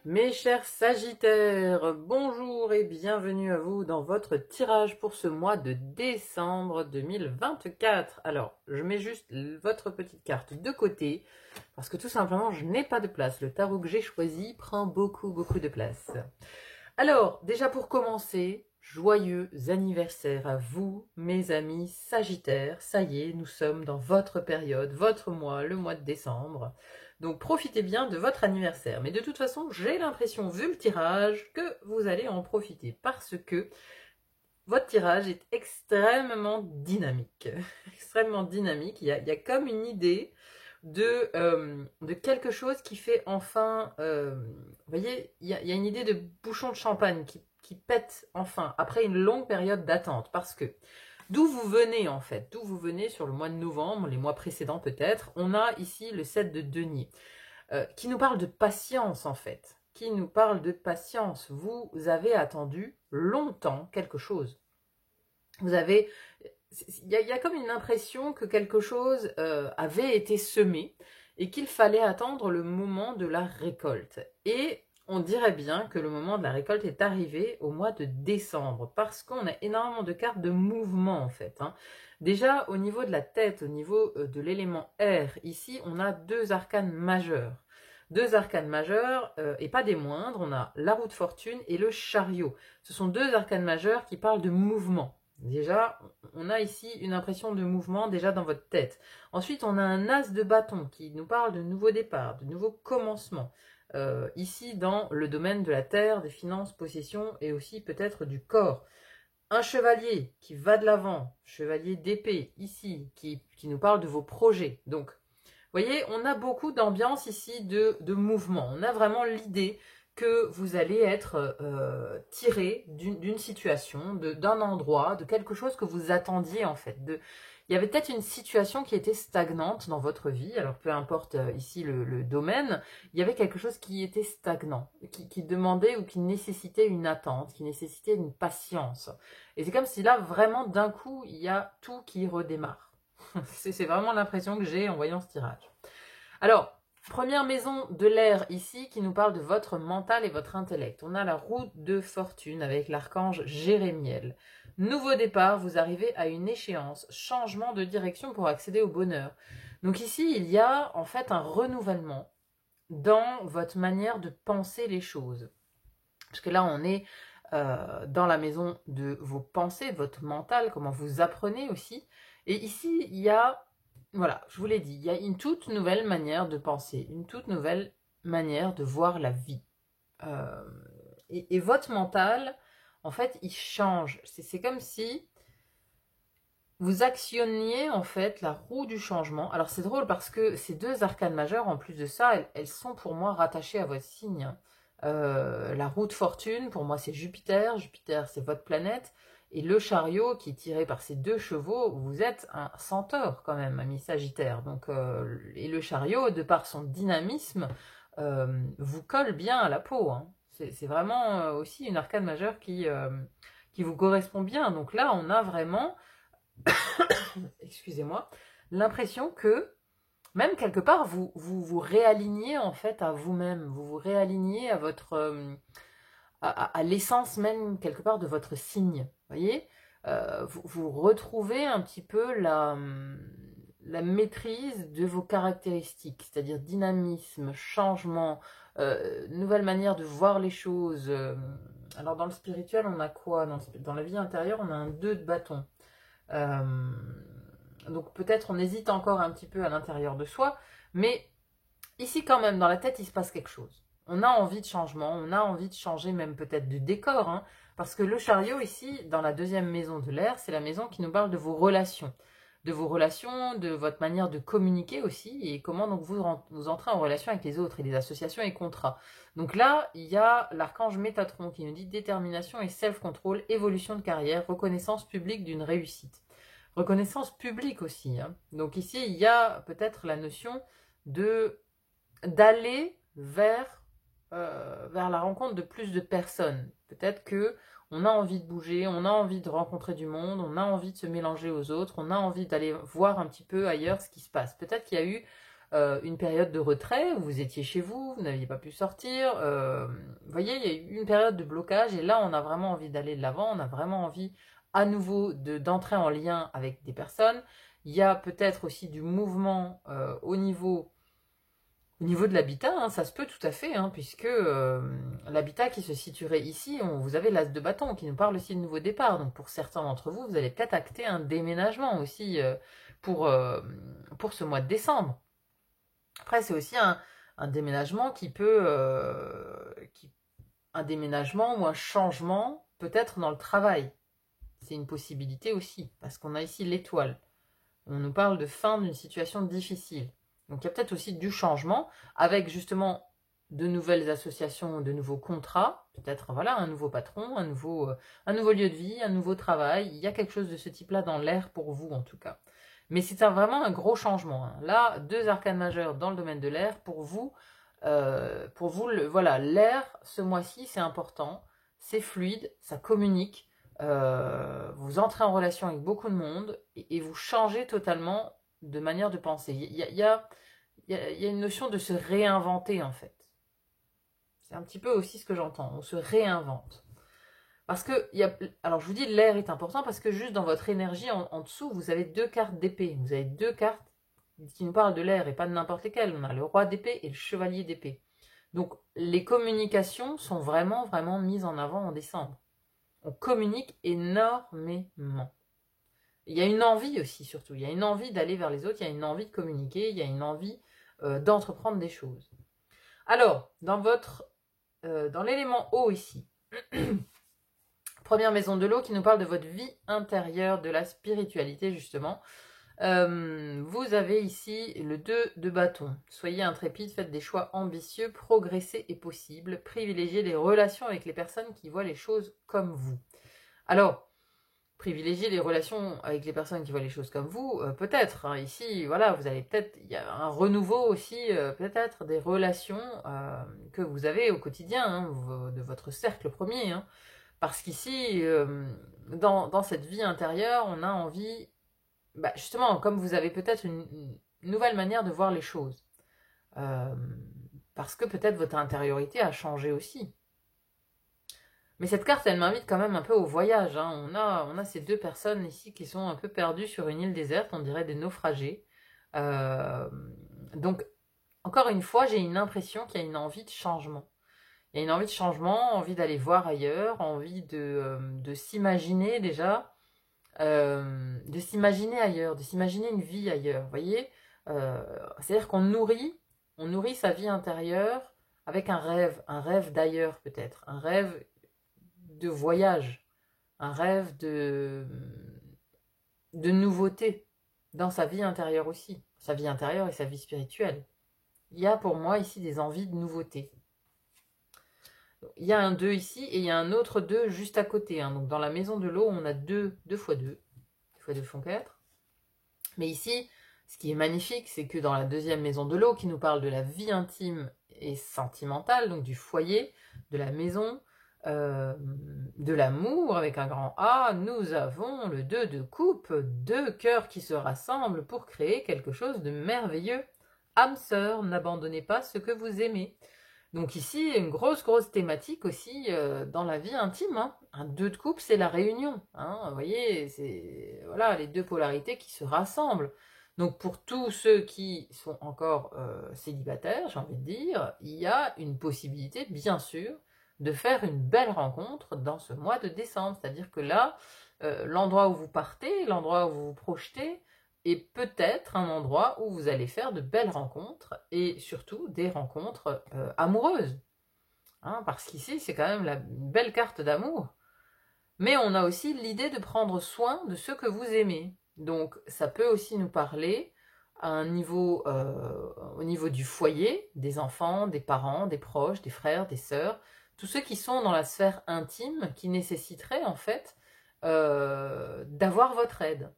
Mes chers Sagittaires, bonjour et bienvenue à vous dans votre tirage pour ce mois de décembre 2024. Alors, je mets juste votre petite carte de côté parce que tout simplement, je n'ai pas de place. Le tarot que j'ai choisi prend beaucoup de place. Alors, déjà pour commencer, joyeux anniversaire à vous, mes amis Sagittaires. Ça y est, nous sommes dans votre période, votre mois, le mois de décembre. Donc profitez bien de votre anniversaire. Mais de toute façon, j'ai l'impression, vu le tirage, que vous allez en profiter parce que votre tirage est extrêmement dynamique. Extrêmement dynamique. Il y a comme une idée de quelque chose qui fait enfin... vous voyez, il y a une idée de bouchon de champagne qui pète enfin, après une longue période d'attente. Parce que d'où vous venez en fait, d'où vous venez sur le mois de novembre, les mois précédents peut-être, on a ici le 7 de denier, qui nous parle de patience en fait, qui nous parle de patience. Vous avez attendu longtemps quelque chose. Vous avez... Il y a comme une impression que quelque chose avait été semé et qu'il fallait attendre le moment de la récolte. Et on dirait bien que le moment de la récolte est arrivé au mois de décembre parce qu'on a énormément de cartes de mouvement en fait. Déjà au niveau de la tête, au niveau de l'élément air, ici on a deux arcanes majeurs. Deux arcanes majeurs et pas des moindres, on a la roue de fortune et le chariot. Ce sont deux arcanes majeurs qui parlent de mouvement. Déjà, on a ici une impression de mouvement déjà dans votre tête. Ensuite, on a un as de bâton qui nous parle de nouveaux départs, de nouveaux commencements. Ici, dans le domaine de la terre, des finances, possessions et aussi peut-être du corps. Un chevalier qui va de l'avant, chevalier d'épée, ici, qui nous parle de vos projets. Donc, vous voyez, on a beaucoup d'ambiance ici de mouvement. On a vraiment l'idée que vous allez être tiré d'une situation, d'un endroit, de quelque chose que vous attendiez en fait. Il y avait peut-être une situation qui était stagnante dans votre vie, alors peu importe ici le domaine, il y avait quelque chose qui était stagnant, qui demandait ou qui nécessitait une attente, qui nécessitait une patience. Et c'est comme si là, vraiment, d'un coup, il y a tout qui redémarre. C'est vraiment l'impression que j'ai en voyant ce tirage. Alors, première maison de l'air ici qui nous parle de votre mental et votre intellect. On a la roue de fortune avec l'archange Jérémiel. Nouveau départ, vous arrivez à une échéance, changement de direction pour accéder au bonheur. Donc ici, il y a en fait un renouvellement dans votre manière de penser les choses. Parce que là, on est dans la maison de vos pensées, de votre mental, comment vous apprenez aussi. Et ici, il y a, voilà, je vous l'ai dit, il y a une toute nouvelle manière de penser, une toute nouvelle manière de voir la vie. Et votre mental, en fait, il change. C'est comme si vous actionniez en fait la roue du changement. Alors c'est drôle parce que ces deux arcanes majeures, en plus de ça, elles sont pour moi rattachées à votre signe. La roue de fortune, pour moi c'est Jupiter. Jupiter c'est votre planète. Et le chariot qui est tiré par ces deux chevaux, vous êtes un centaure quand même, ami Sagittaire. Donc, et le chariot, de par son dynamisme, vous colle bien à la peau. C'est vraiment aussi une arcane majeure qui vous correspond bien. Donc là, on a vraiment, excusez-moi, l'impression que même quelque part, vous réalignez en fait à vous-même. Vous vous réalignez à votre... à l'essence même quelque part de votre signe. Vous voyez, vous retrouvez un petit peu la maîtrise de vos caractéristiques, c'est-à-dire dynamisme, changement, nouvelle manière de voir les choses. Alors dans le spirituel, on a quoi? Dans la vie intérieure, on a un 2 de bâton. Donc peut-être on hésite encore un petit peu à l'intérieur de soi, mais ici quand même, dans la tête, il se passe quelque chose. On a envie de changement, on a envie de changer même peut-être de décor, parce que le chariot ici, dans la deuxième maison de l'air, c'est la maison qui nous parle de vos relations. De vos relations, de votre manière de communiquer aussi, et comment donc vous entrez en relation avec les autres, et les associations et contrats. Donc là, il y a l'archange Métatron qui nous dit détermination et self-control, évolution de carrière, reconnaissance publique d'une réussite. Reconnaissance publique aussi. Donc ici, il y a peut-être la notion d'aller vers la rencontre de plus de personnes. Peut-être que on a envie de bouger, on a envie de rencontrer du monde, on a envie de se mélanger aux autres, on a envie d'aller voir un petit peu ailleurs ce qui se passe. Peut-être qu'il y a eu une période de retrait où vous étiez chez vous, vous n'aviez pas pu sortir. Vous voyez, il y a eu une période de blocage et là, on a vraiment envie d'aller de l'avant, on a vraiment envie à nouveau d'entrer en lien avec des personnes. Il y a peut-être aussi du mouvement au niveau de l'habitat, hein, ça se peut tout à fait, hein, puisque l'habitat qui se situerait ici, vous avez l'as de bâton qui nous parle aussi de nouveau départ. Donc pour certains d'entre vous, vous allez peut-être acter un déménagement aussi pour ce mois de décembre. Après, c'est aussi un déménagement qui peut... un déménagement ou un changement peut-être dans le travail. C'est une possibilité aussi, parce qu'on a ici l'étoile. On nous parle de fin d'une situation difficile. Donc il y a peut-être aussi du changement avec justement de nouvelles associations, de nouveaux contrats, peut-être voilà un nouveau patron, un nouveau lieu de vie, un nouveau travail. Il y a quelque chose de ce type-là dans l'air pour vous en tout cas. Mais c'est vraiment un gros changement. Hein. Là, 2 arcanes majeures dans le domaine de l'air pour vous. Voilà, l'air ce mois-ci c'est important, c'est fluide, ça communique. Vous entrez en relation avec beaucoup de monde et vous changez totalement de manière de penser. Il y a une notion de se réinventer en fait. C'est un petit peu aussi ce que j'entends. On se réinvente. Parce que, alors je vous dis, l'air est important parce que juste dans votre énergie en dessous, vous avez 2 cartes d'épée. Vous avez 2 cartes qui nous parlent de l'air et pas de n'importe lesquelles. On a le roi d'épée et le chevalier d'épée. Donc les communications sont vraiment, vraiment mises en avant en décembre. On communique énormément. Il y a une envie aussi, surtout. Il y a une envie d'aller vers les autres, il y a une envie de communiquer, il y a une envie d'entreprendre des choses. Alors, dans l'élément eau ici, première maison de l'eau qui nous parle de votre vie intérieure, de la spiritualité justement. Vous avez ici le 2 de bâton. Soyez intrépide, faites des choix ambitieux, progresser est possible, privilégiez les relations avec les personnes qui voient les choses comme vous. Alors, privilégier les relations avec les personnes qui voient les choses comme vous, peut-être. Hein, ici, voilà, vous allez peut-être, il y a un renouveau aussi, peut-être des relations que vous avez au quotidien, hein, de votre cercle premier. Hein, parce qu'ici, dans cette vie intérieure, on a envie, justement, comme vous avez peut-être une nouvelle manière de voir les choses. Parce que peut-être votre intériorité a changé aussi. Mais cette carte, elle m'invite quand même un peu au voyage. Hein. On a ces 2 personnes ici qui sont un peu perdues sur une île déserte, on dirait des naufragés. Donc, encore une fois, j'ai une impression qu'il y a une envie de changement. Il y a une envie de changement, envie d'aller voir ailleurs, envie de s'imaginer déjà, de s'imaginer ailleurs, de s'imaginer une vie ailleurs. Vous voyez, c'est-à-dire qu'on nourrit sa vie intérieure avec un rêve d'ailleurs peut-être, un rêve de voyage, un rêve de nouveauté dans sa vie intérieure aussi, sa vie intérieure et sa vie spirituelle. Il y a pour moi ici des envies de nouveauté. Il y a un 2 ici et il y a un autre 2 juste à côté. Hein. Donc dans la maison de l'eau, on a 2 x 2. 2 x 2 font 4. Mais ici, ce qui est magnifique, c'est que dans la 2e maison de l'eau, qui nous parle de la vie intime et sentimentale, donc du foyer, de la maison, de l'amour avec un grand A, nous avons le 2 de coupe, 2 cœurs qui se rassemblent pour créer quelque chose de merveilleux. Âme sœur, n'abandonnez pas ce que vous aimez. Donc ici, une grosse thématique aussi dans la vie intime. Hein. Un 2 de coupe, c'est la réunion. Hein. Vous voyez, c'est voilà, les 2 polarités qui se rassemblent. Donc pour tous ceux qui sont encore célibataires, j'ai envie de dire, il y a une possibilité, bien sûr, de faire une belle rencontre dans ce mois de décembre. C'est-à-dire que là, l'endroit où vous partez, l'endroit où vous vous projetez, est peut-être un endroit où vous allez faire de belles rencontres et surtout des rencontres amoureuses. Hein, parce qu'ici, c'est quand même une belle carte d'amour. Mais on a aussi l'idée de prendre soin de ceux que vous aimez. Donc ça peut aussi nous parler à un niveau, au niveau du foyer, des enfants, des parents, des proches, des frères, des sœurs, tous ceux qui sont dans la sphère intime, qui nécessiteraient en fait d'avoir votre aide.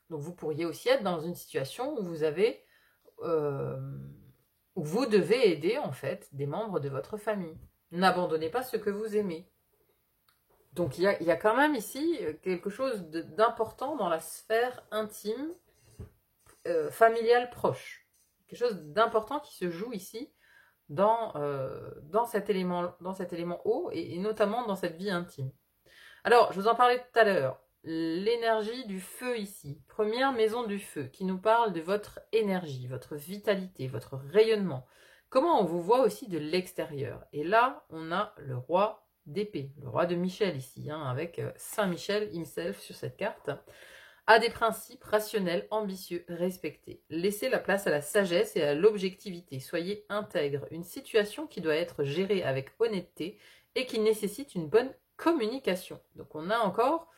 Donc vous pourriez aussi être dans une situation où vous avez, où vous devez aider en fait des membres de votre famille. N'abandonnez pas ce que vous aimez. Donc il y a quand même ici quelque chose d'important dans la sphère intime, familiale proche. quelque chose d'important qui se joue ici dans cet élément eau et notamment dans cette vie intime. Alors, je vous en parlais tout à l'heure, l'énergie du feu ici, première maison du feu, qui nous parle de votre énergie, votre vitalité, votre rayonnement. Comment on vous voit aussi de l'extérieur. Et là, on a le roi d'épée, le roi de Michel ici, hein, avec Saint Michel himself sur cette carte, a des principes rationnels, ambitieux, respectés. Laissez la place à la sagesse et à l'objectivité. Soyez intègre. Une situation qui doit être gérée avec honnêteté et qui nécessite une bonne communication. Donc on a encore,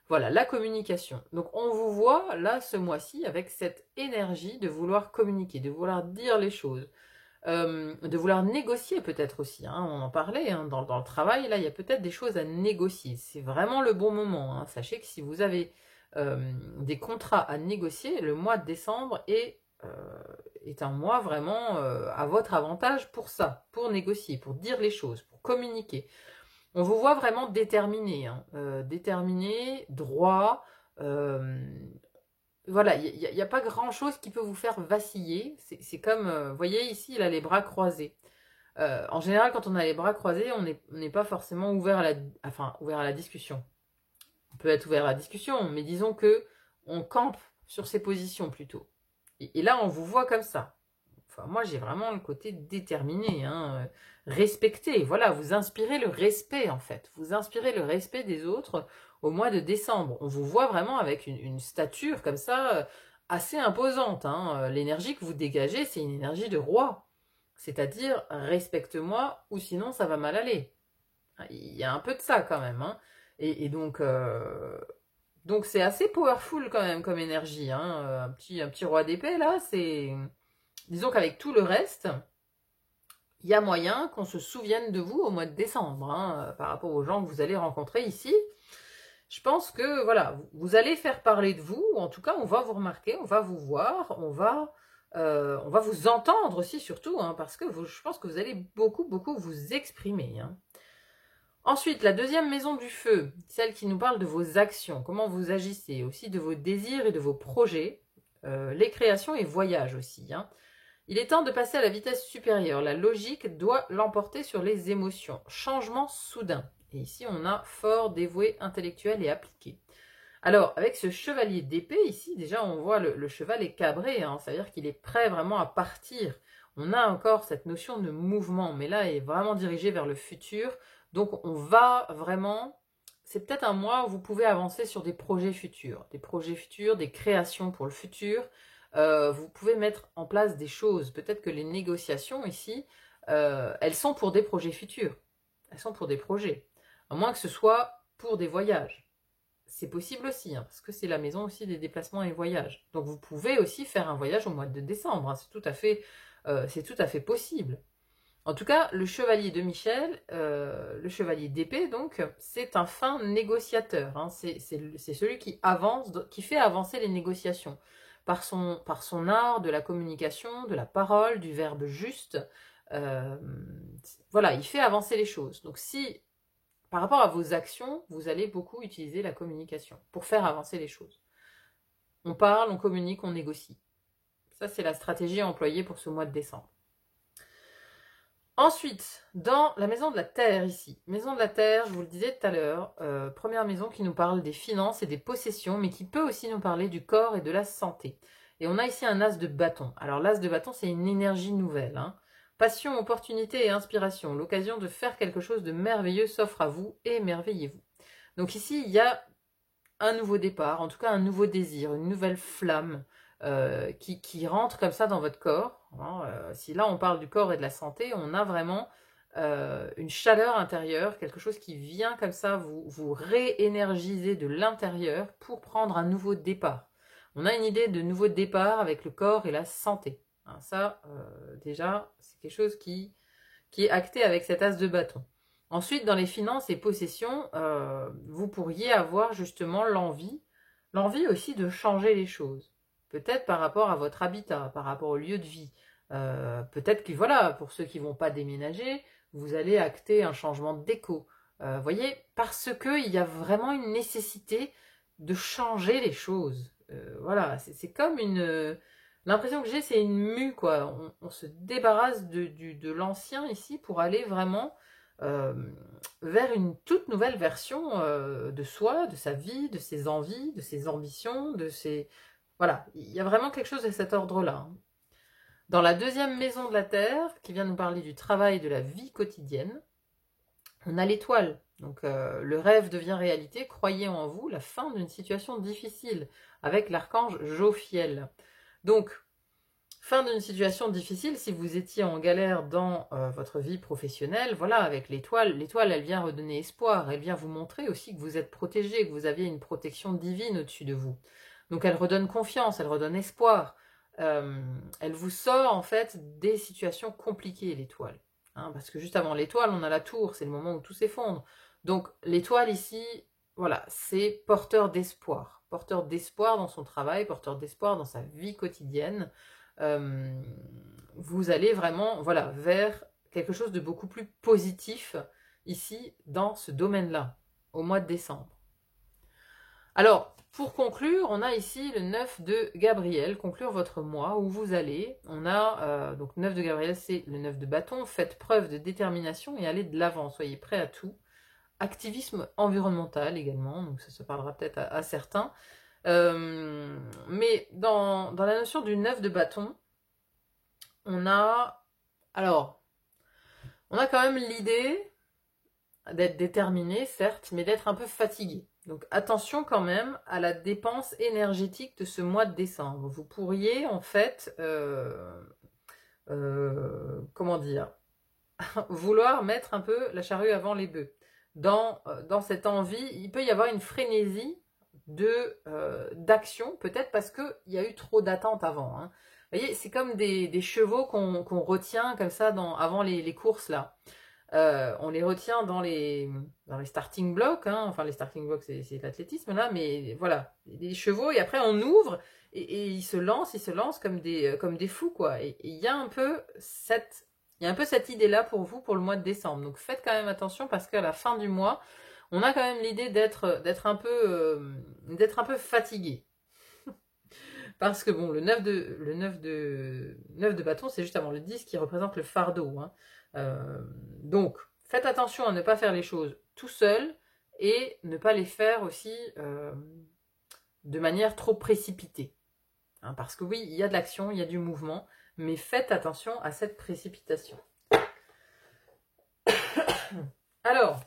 voilà, la communication. Donc on vous voit là ce mois-ci avec cette énergie de vouloir communiquer, de vouloir dire les choses, de vouloir négocier peut-être aussi. Hein, on en parlait hein, dans le travail, là il y a peut-être des choses à négocier. C'est vraiment le bon moment. Hein. Sachez que si vous avez des contrats à négocier, le mois de décembre est un mois vraiment à votre avantage pour ça, pour négocier, pour dire les choses, pour communiquer. On vous voit vraiment déterminé, hein, déterminé, droit. Voilà, il n'y a pas grand-chose qui peut vous faire vaciller. C'est comme, vous voyez ici, il a les bras croisés. En général, quand on a les bras croisés, on n'est pas forcément ouvert à la discussion. On peut être ouvert à la discussion, mais disons que on campe sur ses positions plutôt. Et là, on vous voit comme ça. Enfin, moi, j'ai vraiment le côté déterminé, hein, respecter. Voilà, vous inspirez le respect, en fait. Vous inspirez le respect des autres au mois de décembre. On vous voit vraiment avec une stature comme ça, assez imposante. Hein. L'énergie que vous dégagez, c'est une énergie de roi. C'est-à-dire, respecte-moi, ou sinon ça va mal aller. Il y a un peu de ça quand même. Hein. Et donc c'est assez powerful quand même comme énergie. Hein. Un petit roi d'épée, là, c'est... Disons qu'avec tout le reste, il y a moyen qu'on se souvienne de vous au mois de décembre, hein, par rapport aux gens que vous allez rencontrer ici. Je pense que, voilà, vous allez faire parler de vous, ou en tout cas, on va vous remarquer, on va vous voir, on va vous entendre aussi, surtout, hein, parce que je pense que vous allez beaucoup vous exprimer. Hein. Ensuite, la deuxième maison du feu, celle qui nous parle de vos actions, comment vous agissez, aussi de vos désirs et de vos projets, les créations et voyages aussi. Hein. Il est temps de passer à la vitesse supérieure. La logique doit l'emporter sur les émotions. Changement soudain. Et ici, on a fort, dévoué, intellectuel et appliqué. Alors, avec ce chevalier d'épée, ici, déjà, on voit le cheval est cabré. Hein, ça veut dire qu'il est prêt vraiment à partir. On a encore cette notion de mouvement, mais là, il est vraiment dirigé vers le futur. Donc, on va vraiment... C'est peut-être un mois où vous pouvez avancer sur des projets futurs, des créations pour le futur. Vous pouvez mettre en place des choses. Peut-être que les négociations ici, elles sont pour des projets futurs. Elles sont pour des projets. À moins que ce soit pour des voyages. C'est possible aussi, hein, parce que c'est la maison aussi des déplacements et voyages. Donc vous pouvez aussi faire un voyage au mois de décembre. Hein, c'est tout à fait possible. En tout cas, le chevalier de Michel, le chevalier d'épée, donc, c'est un fin négociateur. Hein, c'est celui qui avance, qui fait avancer les négociations par son art de la communication, de la parole, du verbe juste. Voilà, il fait avancer les choses. Donc si, par rapport à vos actions, vous allez beaucoup utiliser la communication pour faire avancer les choses. On parle, on communique, on négocie. Ça, c'est la stratégie employée pour ce mois de décembre. Ensuite, dans la maison de la Terre ici, maison de la Terre, je vous le disais tout à l'heure, première maison qui nous parle des finances et des possessions, mais qui peut aussi nous parler du corps et de la santé. Et on a ici un as de bâton. Alors l'as de bâton, c'est une énergie nouvelle. Hein. Passion, opportunité et inspiration. L'occasion de faire quelque chose de merveilleux s'offre à vous, émerveillez-vous. Donc ici, il y a un nouveau départ, en tout cas un nouveau désir, une nouvelle flamme, qui rentre comme ça dans votre corps. Hein, si là on parle du corps et de la santé, on a vraiment une chaleur intérieure, quelque chose qui vient comme ça vous réénergiser de l'intérieur pour prendre un nouveau départ. On a une idée de nouveau départ avec le corps et la santé. Hein, ça, déjà, c'est quelque chose qui est acté avec cet as de bâton. Ensuite, dans les finances et possessions, vous pourriez avoir justement l'envie aussi de changer les choses. Peut-être par rapport à votre habitat, par rapport au lieu de vie. Peut-être que, voilà, pour ceux qui ne vont pas déménager, vous allez acter un changement de déco. Voyez, parce qu'il y a vraiment une nécessité de changer les choses. Voilà, c'est comme une... L'impression que j'ai, c'est une mue, quoi. On se débarrasse de l'ancien ici pour aller vraiment euh, vers une toute nouvelle version de soi, de sa vie, de ses envies, de ses ambitions, de ses... Voilà, il y a vraiment quelque chose de cet ordre-là. Dans la deuxième maison de la Terre, qui vient nous parler du travail de la vie quotidienne, on a l'étoile. Donc le rêve devient réalité, croyez en vous, la fin d'une situation difficile, avec l'archange Jophiel. Donc, fin d'une situation difficile, si vous étiez en galère dans votre vie professionnelle, voilà, avec l'étoile, elle vient redonner espoir, elle vient vous montrer aussi que vous êtes protégé, que vous aviez une protection divine au-dessus de vous. Donc elle redonne confiance, elle redonne espoir, elle vous sort en fait des situations compliquées, l'étoile. Hein, parce que juste avant l'étoile, on a la tour, c'est le moment où tout s'effondre. Donc l'étoile ici, voilà, c'est porteur d'espoir dans son travail, porteur d'espoir dans sa vie quotidienne. Vous allez vraiment, voilà, vers quelque chose de beaucoup plus positif ici dans ce domaine-là, au mois de décembre. Alors, pour conclure, on a ici le 9 de Gabriel, conclure votre mois, où vous allez. On a, donc 9 de Gabriel, c'est le 9 de bâton. Faites preuve de détermination et allez de l'avant, soyez prêts à tout. Activisme environnemental également, donc ça se parlera peut-être à certains. Mais dans la notion du 9 de bâton, on a, alors, on a quand même l'idée d'être déterminé, certes, mais d'être un peu fatigué. Donc attention quand même à la dépense énergétique de ce mois de décembre. Vous pourriez en fait, comment dire, vouloir mettre un peu la charrue avant les bœufs. Dans cette envie, il peut y avoir une frénésie d'action, peut-être parce qu'il y a eu trop d'attentes avant. Hein. Vous voyez, c'est comme des chevaux qu'on retient comme ça avant les courses là. On les retient dans les starting blocks, hein. Enfin les starting blocks c'est l'athlétisme là, mais voilà, les chevaux, et après on ouvre et ils se lancent comme des fous quoi. Et il y a un peu cette idée là pour vous pour le mois de décembre. Donc faites quand même attention parce qu'à la fin du mois, on a quand même l'idée d'être un peu fatigué. Parce que bon, le 9 de bâton, c'est juste avant le 10 qui représente le fardeau. Hein. Donc, faites attention à ne pas faire les choses tout seul et ne pas les faire aussi de manière trop précipitée. Hein, parce que oui, il y a de l'action, il y a du mouvement, mais faites attention à cette précipitation. Alors,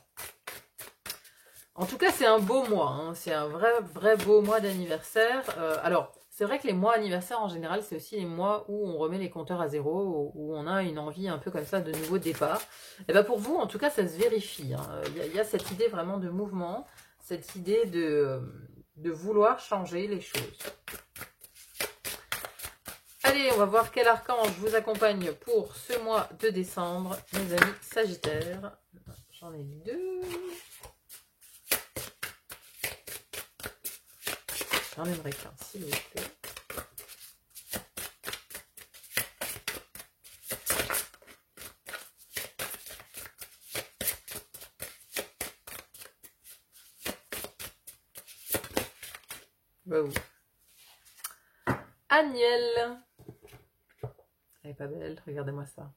en tout cas, c'est un beau mois. Hein, c'est un vrai beau mois d'anniversaire. Alors, c'est vrai que les mois anniversaires, en général, c'est aussi les mois où on remet les compteurs à zéro, où on a une envie un peu comme ça de nouveau départ. Et bien pour vous, en tout cas, ça se vérifie. Hein. Il y a cette idée vraiment de mouvement, cette idée de vouloir changer les choses. Allez, on va voir quel archange vous accompagne pour ce mois de décembre, mes amis Sagittaires. J'en ai deux. J'en aimerais qu'un, s'il vous plaît. Bah oui. Agnelle. Elle est pas belle, regardez-moi ça.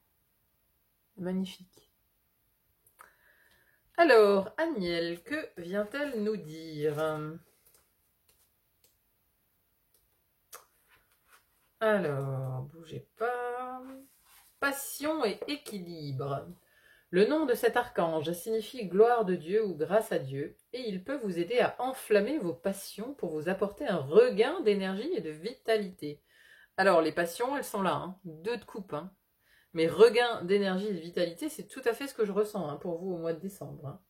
Magnifique. Alors, Agnelle, que vient-elle nous dire ? Alors, bougez pas. Passion et équilibre. Le nom de cet archange signifie gloire de Dieu ou grâce à Dieu, et il peut vous aider à enflammer vos passions pour vous apporter un regain d'énergie et de vitalité. Alors, les passions, elles sont là, hein, 2 de coupe, hein. Mais regain d'énergie et de vitalité, c'est tout à fait ce que je ressens hein, pour vous au mois de décembre. Hein.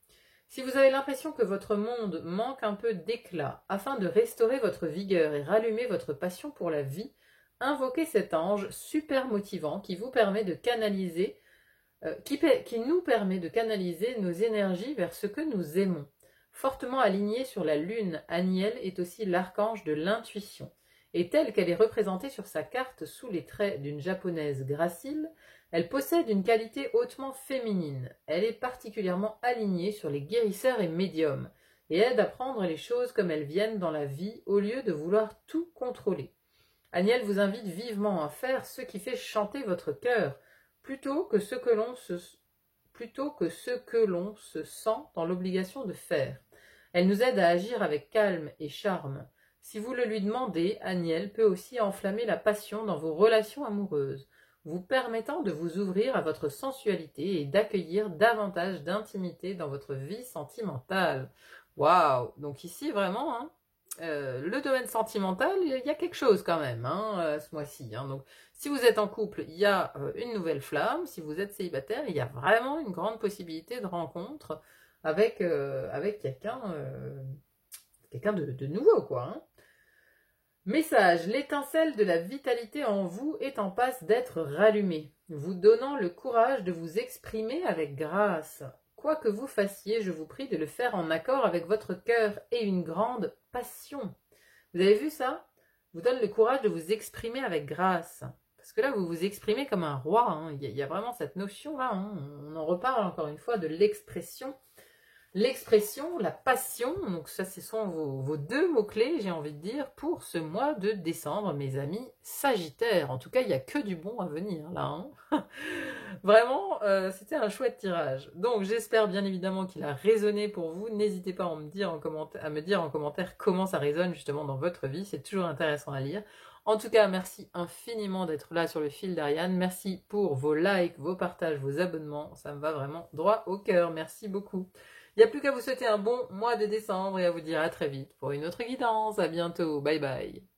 Si vous avez l'impression que votre monde manque un peu d'éclat, afin de restaurer votre vigueur et rallumer votre passion pour la vie, invoquez cet ange super motivant qui vous permet de canaliser, qui nous permet de canaliser nos énergies vers ce que nous aimons. Fortement alignée sur la lune, Agnelle est aussi l'archange de l'intuition. Et telle qu'elle est représentée sur sa carte sous les traits d'une japonaise gracile, elle possède une qualité hautement féminine. Elle est particulièrement alignée sur les guérisseurs et médiums, et aide à prendre les choses comme elles viennent dans la vie au lieu de vouloir tout contrôler. Aniel vous invite vivement à faire ce qui fait chanter votre cœur, plutôt que ce que l'on se sent dans l'obligation de faire. Elle nous aide à agir avec calme et charme. Si vous le lui demandez, Aniel peut aussi enflammer la passion dans vos relations amoureuses, vous permettant de vous ouvrir à votre sensualité et d'accueillir davantage d'intimité dans votre vie sentimentale. Waouh! Donc ici, vraiment, hein, le domaine sentimental, il y a quelque chose quand même, hein, ce mois-ci. Hein. Donc, si vous êtes en couple, il y a une nouvelle flamme. Si vous êtes célibataire, il y a vraiment une grande possibilité de rencontre avec quelqu'un de nouveau, quoi. Hein. Message, l'étincelle de la vitalité en vous est en passe d'être rallumée, vous donnant le courage de vous exprimer avec grâce. Quoi que vous fassiez, je vous prie de le faire en accord avec votre cœur et une grande passion. Vous avez vu ça? Vous donne le courage de vous exprimer avec grâce. Parce que là, vous vous exprimez comme un roi. Hein. Il y a vraiment cette notion-là. Hein. On en reparle encore une fois de l'expression. L'expression, la passion, donc ça ce sont vos deux mots-clés, j'ai envie de dire, pour ce mois de décembre, mes amis Sagittaires. En tout cas, il n'y a que du bon à venir là. Hein. Vraiment, c'était un chouette tirage. Donc j'espère bien évidemment qu'il a résonné pour vous. N'hésitez pas à me dire en commentaire comment ça résonne justement dans votre vie. C'est toujours intéressant à lire. En tout cas, merci infiniment d'être là sur le fil d'Ariane. Merci pour vos likes, vos partages, vos abonnements. Ça me va vraiment droit au cœur. Merci beaucoup. Il n'y a plus qu'à vous souhaiter un bon mois de décembre et à vous dire à très vite pour une autre guidance. À bientôt. Bye bye.